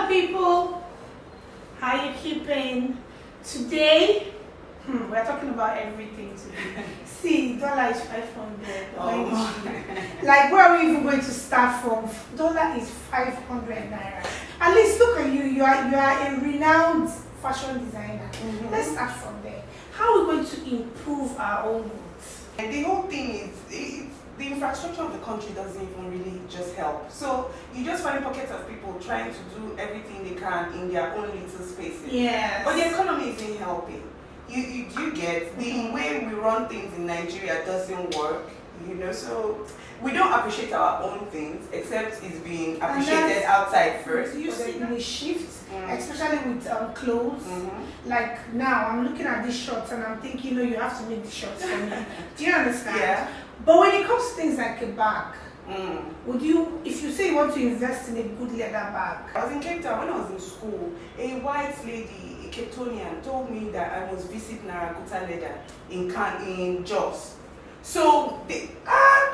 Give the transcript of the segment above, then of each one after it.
Hello people, how you keeping? Today, we're talking about everything today. See, dollar is 500. Like, where are we even going to start from? Dollar is 500 naira. At least look at you, you are a renowned fashion designer. Let's start from there. How are we going to improve our own goods? And the whole thing is, the infrastructure of the country doesn't even really just help. So you just find pockets of people trying to do everything they can in their own little spaces. Yes. But the economy isn't helping. You get the way we run things in Nigeria doesn't work. So we don't appreciate our own things except it's being appreciated outside first. You see the shift, especially with clothes. Like now, I'm looking at these shorts and I'm thinking, you have to make the shorts for me. Do you understand? Yeah. But when it comes to things like a bag, would you, if you say you want to invest in a good leather bag? I was in Cape Town when I was in school. A white lady, a Cape Townian, told me that I must visit Narakuta Leather in Jos. So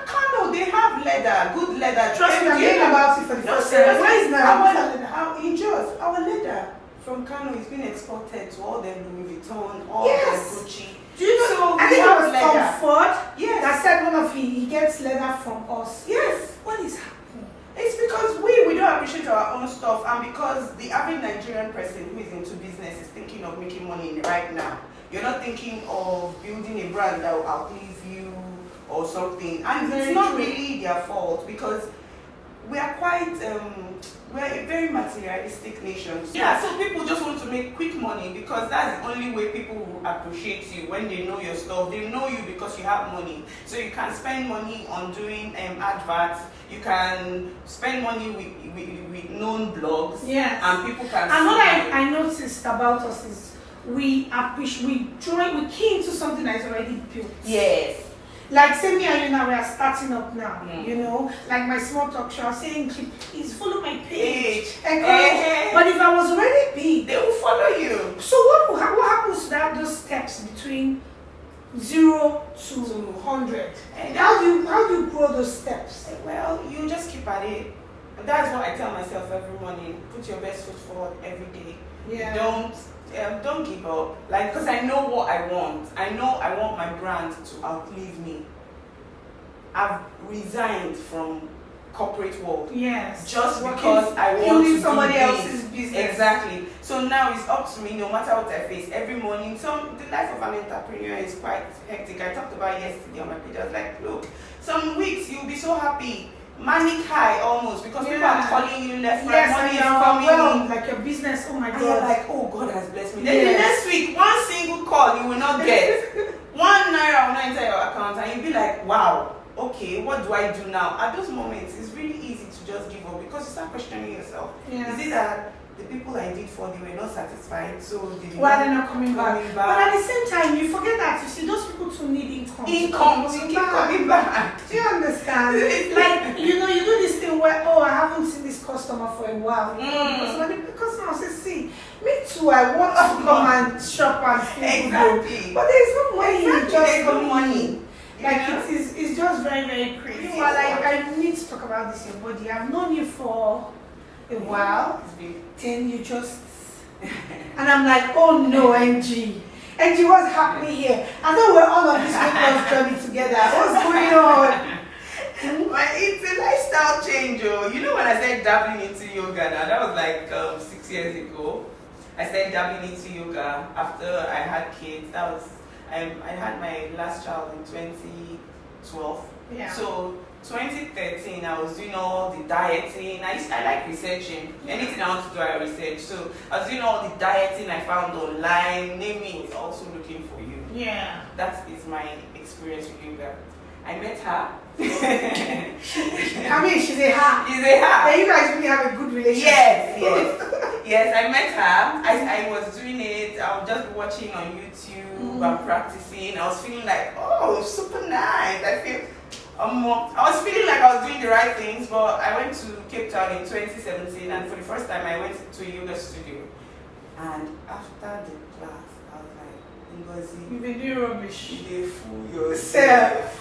Kano, they have leather, good leather. Trust me, I'm hearing about it for the first time. Where is Narakuta leather? In Jos, our leather from Kano is being exported to all the Louis Vuitton, all the Gucci. Do you know? So I think it was leather. Tom Ford that Yes. said one of he gets leather from us. Yes. What is happening? It's because we don't appreciate our own stuff, and because the average Nigerian person who is into business is thinking of making money right now. You're not thinking of building a brand that will outlive you or something. And it's not really their fault, because we are quite we're a very materialistic nation. Yeah, so people just want to make quick money because that's the only way people will appreciate you when they know your stuff. They know you because you have money. So you can spend money on doing adverts. You can spend money with known blogs. Yes. And people can And what see you. I noticed about us is we key into something that is already built. Yes. Like say me and you now, we are starting up now, like my small talk show, I was saying, please follow my page. But if I was already big, they will follow you. So what happens to those steps between 0 to 100? And how do you grow those steps? Well, you just keep at it. That's what I tell myself every morning. Put your best foot forward every day. Yeah. Don't give up. Like, because I know what I want. I know I want my brand to outlive me. I've resigned from corporate world. Yes. Just because I want to somebody do else's business. Exactly. So now it's up to me, no matter what I face every morning. So the life of an entrepreneur is quite hectic. I talked about it yesterday on my page. I was like, look, some weeks you'll be so happy. Manic high almost, because people are calling you left, right, money is coming in. Like your business, oh my God. And you're like, oh, God has blessed me. Then the next week, one single call you will not get. 1 naira will not enter your account, and you'll be like, wow, okay, what do I do now? At those moments, it's really easy to just give up, because you start questioning yourself. Yes. Is it that the people I did for, they were not satisfied, so they're not coming back. But at the same time, you forget that, you see, those people too need income. To keep coming back. Do you understand? Like, you do this thing where, I haven't seen this customer for a while. Because when the customer says, see, me too, I want to come and shop and feel Exactly. But there's no money. There's no money. Like, it's just very, very crazy. Well, like, I need to talk about this, your body. I've known you for a while. Then you just... And I'm like, oh no, NG. NG, what's happening here? I thought we're all on this weight loss journey together. What's going on? It's a lifestyle change. When I started dabbling into yoga now, that was like 6 years ago. I started dabbling into yoga after I had kids. That was I had my last child in 2012. Yeah. So 2013, I was doing all the dieting. I like researching. Anything I want to do, I research. So I was doing all the dieting I found online. Name it, also looking for you. Yeah. That is my experience with yoga. I met her. I mean, she's a her. She's a her. Then you guys really have a good relationship. Yes, I met her. I was doing it. I would just be watching on YouTube and practicing. I was feeling like, oh, super nice. I was feeling like I was doing the right things, but I went to Cape Town in 2017, and for the first time I went to a yoga studio. And after the class, I was like, Ngozi, you've been doing rubbish. You fool yourself.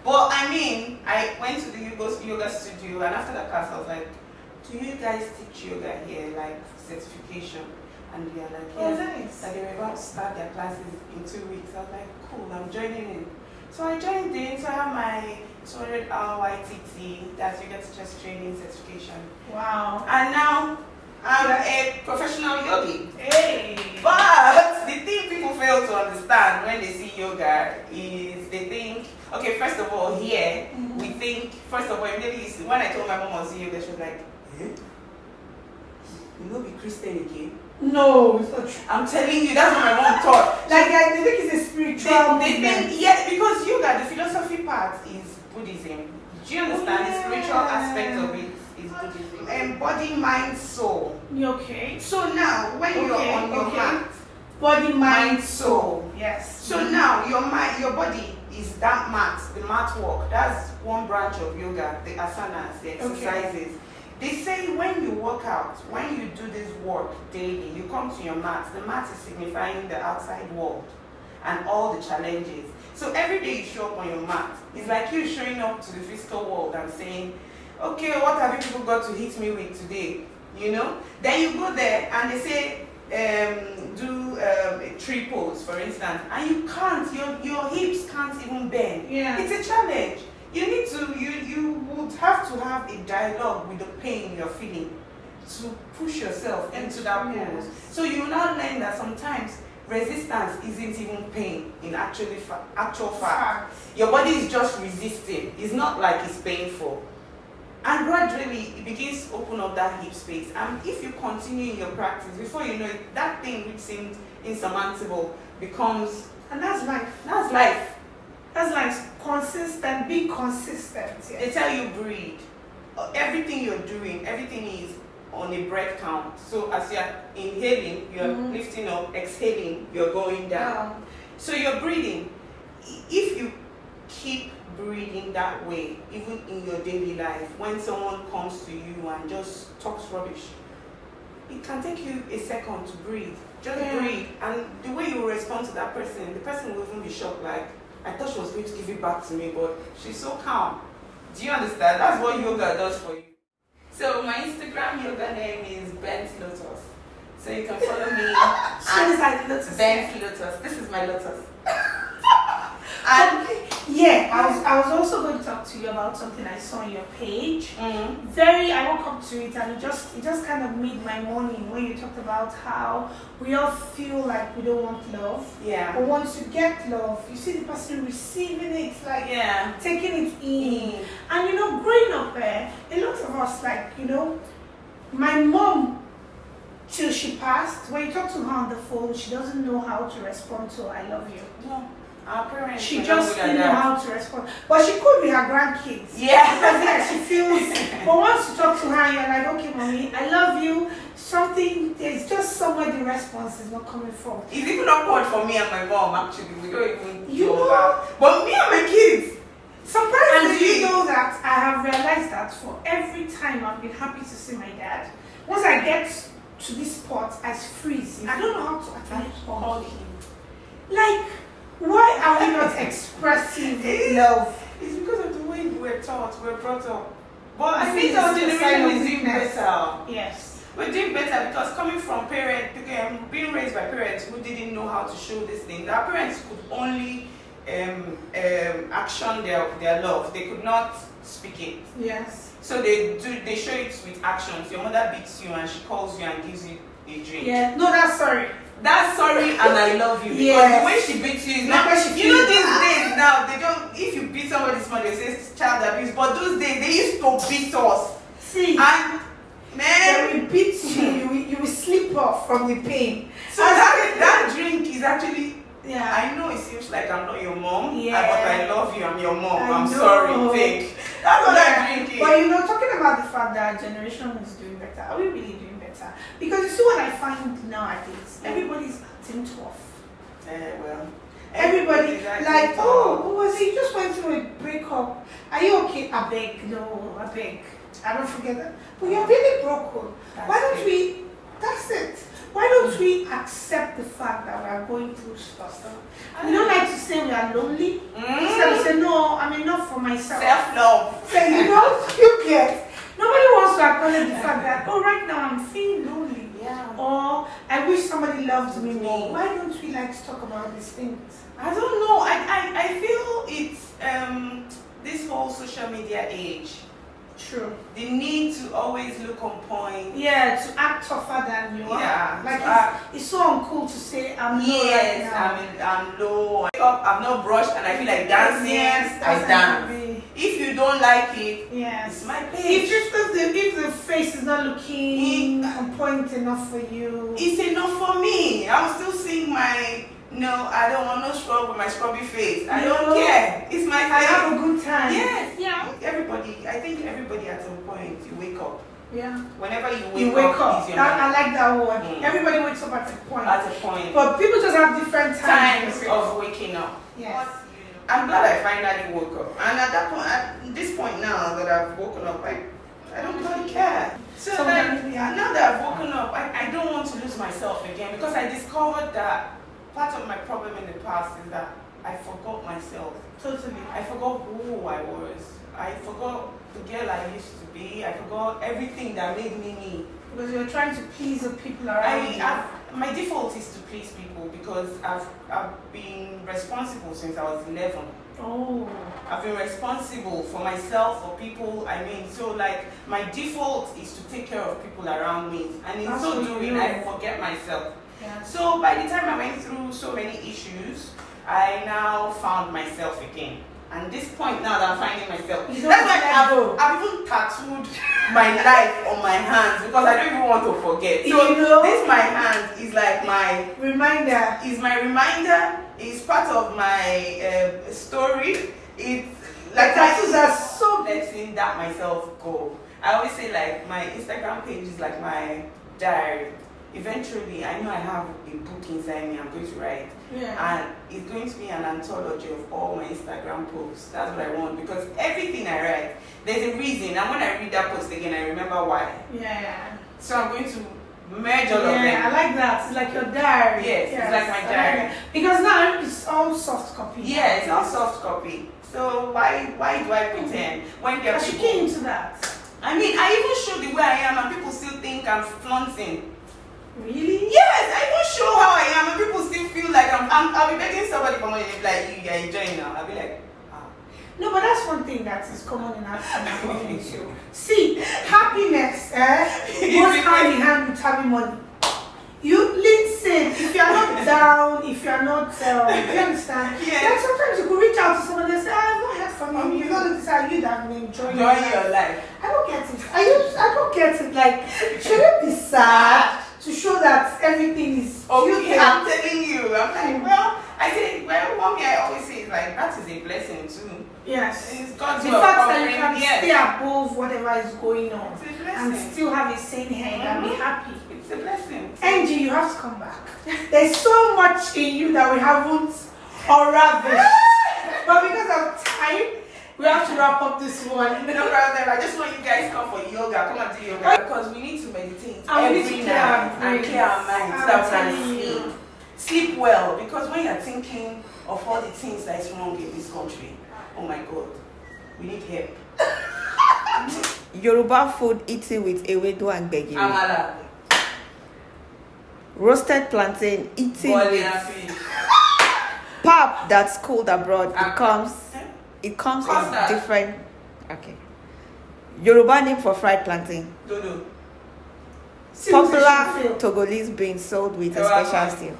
But I mean, I went to the yoga studio, and after that class, I was like, do you guys teach yoga here, like certification? And they are like, Oh, yes. nice. That they were about to start their classes in 2 weeks. I was like, cool, I'm joining in. So I joined in, so I have my 200-hour YTT, that's Yoga Teachers Training Certification. Wow. And now I'm a professional yogi. Hey. But the thing people fail to understand when they see yoga is they think, okay, first of all, here, we think, first of all, immediately, when I told my mom I was doing yoga, she was like, eh? You know, be Christian again? No, it's not true. I'm telling you, that's what my mom thought. Like, they think it's a spiritual They movement. think, yeah, because yoga, the philosophy part is Buddhism. Do you understand? The spiritual aspect of it is Buddhism. And body, mind, soul. Okay. So now, when you're on your mat, body, mind, soul. Yes. So now, your mind, your body is that mat, the mat walk. That's one branch of yoga, the asanas, the exercises. Okay. They say when you work out, when you do this work daily, you come to your mat. The mat is signifying the outside world and all the challenges. So every day you show up on your mat, it's like you showing up to the physical world and saying, okay, what have you people got to hit me with today? You know? Then you go there and they say, do a tree pose, for instance, and you can't, your hips can't even bend. Yeah. It's a challenge. You need to, you would have to have a dialogue with the pain you're feeling to push yourself into that pose. So you will now learn that sometimes resistance isn't even pain in actual fact. Your body is just resisting. It's not like it's painful. And gradually it begins to open up that hip space. And if you continue in your practice, before you know it, that thing which seemed insurmountable becomes, and that's life. That's life. That's like consistent, be consistent. Yes. They tell you breathe. Everything you're doing, everything is on a breath count. So as you're inhaling, you're lifting up, exhaling, you're going down. So you're breathing. If you keep breathing that way, even in your daily life, when someone comes to you and just talks rubbish, it can take you a second to breathe. Just breathe. And the way you respond to that person, the person will even be shocked, like, I thought she was going to give it back to me, but she's so calm. Do you understand? That's what yoga does for you. So my Instagram yoga name is Bent Lotus. So you can follow me at Bent Lotus. This is my lotus. And I was also going to talk to you about something I saw on your page. I woke up to it and it just kind of made my morning when you talked about how we all feel like we don't want love. Yeah. But once you get love, you see the person receiving it, like taking it in. And growing up there, a lot of us, like, my mom, till she passed, when you talk to her on the phone, she doesn't know how to respond to I love you. No. Our parents, she just didn't know how to respond. But she could be her grandkids. Yeah. Because she feels, but once you talk to her, you're like, okay, mommy, I love you. There's just somewhere the response is not coming from. It's even awkward for me and my mom, actually. We don't even know that. But me and my kids, surprisingly. And do you know that I have realized that for every time I've been happy to see my dad, once I get to this spot, I freeze. I don't know how to actually call him. Like, why are we not expressing love? It's because of the way we're taught, we're brought up. But I think our generation is doing better. Yes. We're doing better because coming from parents, being raised by parents who didn't know how to show these things. Our parents could only action their love. They could not speak it. Yes. So they show it with actions. Your mother beats you and she calls you and gives you a drink. Yeah. No, that's sorry. That's sorry and I love you. Because the way she beats you is not. You know these days now, they don't. If you beat somebody small, they say child abuse. But those days they used to beat us. See. And man, when we beat you, you will slip off from the pain. So that drink is actually. Yeah. I know it seems like I'm not your mom. Yeah. But I love you. I'm your mom. I'm sorry. Take. That's what that drink is. But talking about the fact that our generation is doing better, are we really doing better? Because you see what I find nowadays, everybody's acting tough. Well. Everybody like, who was it? You just went through a breakup. Are you okay? I beg. No, I beg. I don't forget that. But you're really broken. Why don't we? That's it. Why don't we accept the fact that we are going through stuff? We don't like to say we are lonely. Instead we say, no, I'm enough for myself. Self-love. Say, you get. Nobody wants to acknowledge the fact that, oh, right now I'm feeling lonely. Yeah. Or I wish somebody loved me more. Why don't we like to talk about these things? I don't know. I feel it's this whole social media age. True. The need to always look on point. Yeah, to act tougher than you are. Yeah. Like it's so uncool to say I'm low right Yes, now. I'm low. I wake up, I'm not brushed and I feel like dancing. Yes, I that's dance. be. If you don't like it, Yes. it's my page. If the face is not looking on point enough for you. It's enough for me. I will still sing my no, I don't want no scrub with my scrubby face. I don't care. It's my face. I have a good time. Yes. Yeah. Everybody, I think everybody at some point, you wake up. Yeah. Whenever you You wake up. is your I moment. like that word. Mm. Everybody wakes up at a point. At a point. But people just have different Times times of waking up. Yes. I'm glad I finally woke up. And at that point, at this point now that I've woken up, I don't really care. So now that I've woken up, I don't want to lose myself again because I discovered that part of my problem in the past is that I forgot myself. Totally. I forgot who I was. I forgot the girl I used to be. I forgot everything that made me me. Because you're trying to please the people around you. My default is to please people because I've been responsible since I was 11. Oh. I've been responsible for myself, for people, so like my default is to take care of people around me. And in so doing, I forget myself. Yeah. So by the time I went through so many issues, I now found myself again. And this point now that I'm finding myself, that's why I've even tattooed my life on my hands because I don't even want to forget. So this my hand is like my reminder. It's part of my story. It's like tattoos are so letting that myself go. I always say like my Instagram page is like my diary. Eventually, I know I have a book inside me I'm going to write. Yeah. And it's going to be an anthology of all my Instagram posts. That's what I want because everything I write, there's a reason. And when I read that post again, I remember why. Yeah. So I'm going to merge all of them. Yeah, I like that. It's like your diary. Yes, it's like my diary. Like because now it's all soft copy. Yeah, it's all soft copy. So why do I pretend when there are people? I should get into that. I mean, I even show the way I am and people still think I'm flaunting. Really? Yes, I even show how I am and people still feel like I'll be begging somebody for money and be like, you're enjoying now. I'll be like, ah. No, but that's one thing that is common in our community. See, happiness goes hand in hand with having money. You listen, if you're not down, if you're not, you understand? Yeah. Like sometimes you could reach out to someone and say, I've not heard from you. You know, this are you that have been enjoying your life. I don't get it. I don't get it. Like, should it be sad to show that everything is okay? I'm telling you. I'm like, mommy, I always say like that is a blessing too. Yes. It's God's the fact that you can stay above whatever is going on and still have a sane head and be happy. It's a blessing. Angie, you have to come back. There's so much in you that we haven't unraveled. But because of time, we have to wrap up this one. No problem. I just want you guys to come for yoga. Come and do yoga because we need to meditate every night and clear our minds so that we can sleep well. Because when you're thinking of all the things that is wrong in this country, oh my God, we need help. Yoruba food eaten with ewedu and gbegiri. Amala. Roasted plantain eaten with pap that's cooled abroad. It comes in different. Okay. Yoruba name for fried plantain. Dodo. Popular Togolese beans sold with a special stew.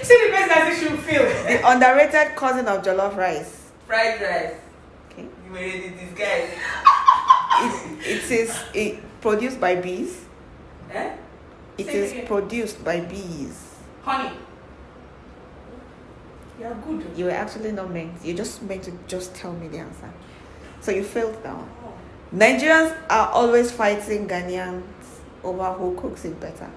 See the best that you should feel. The underrated cousin of jollof rice. Fried rice. Okay. You made this guy. It produced by bees. Eh? It is produced by bees. Honey. You're good. You were actually not meant. You just meant to just tell me the answer. So you failed now. Oh. Nigerians are always fighting Ghanaians over who cooks it better.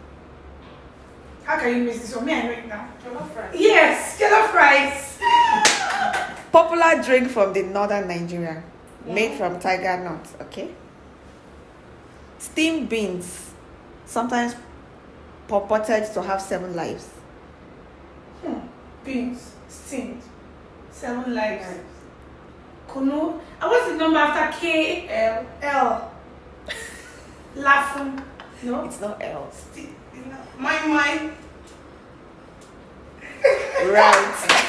How can you miss this one? Me, I know it now. Jollof rice. Yes, jollof rice. Popular drink from the northern Nigeria, made from tiger nuts. Okay. Steamed beans, sometimes purported to have 7 lives. Beans, steamed, 7 lives. Kunu. And what's the number after K? L. L. Laughing. No. It's not L. My. Right.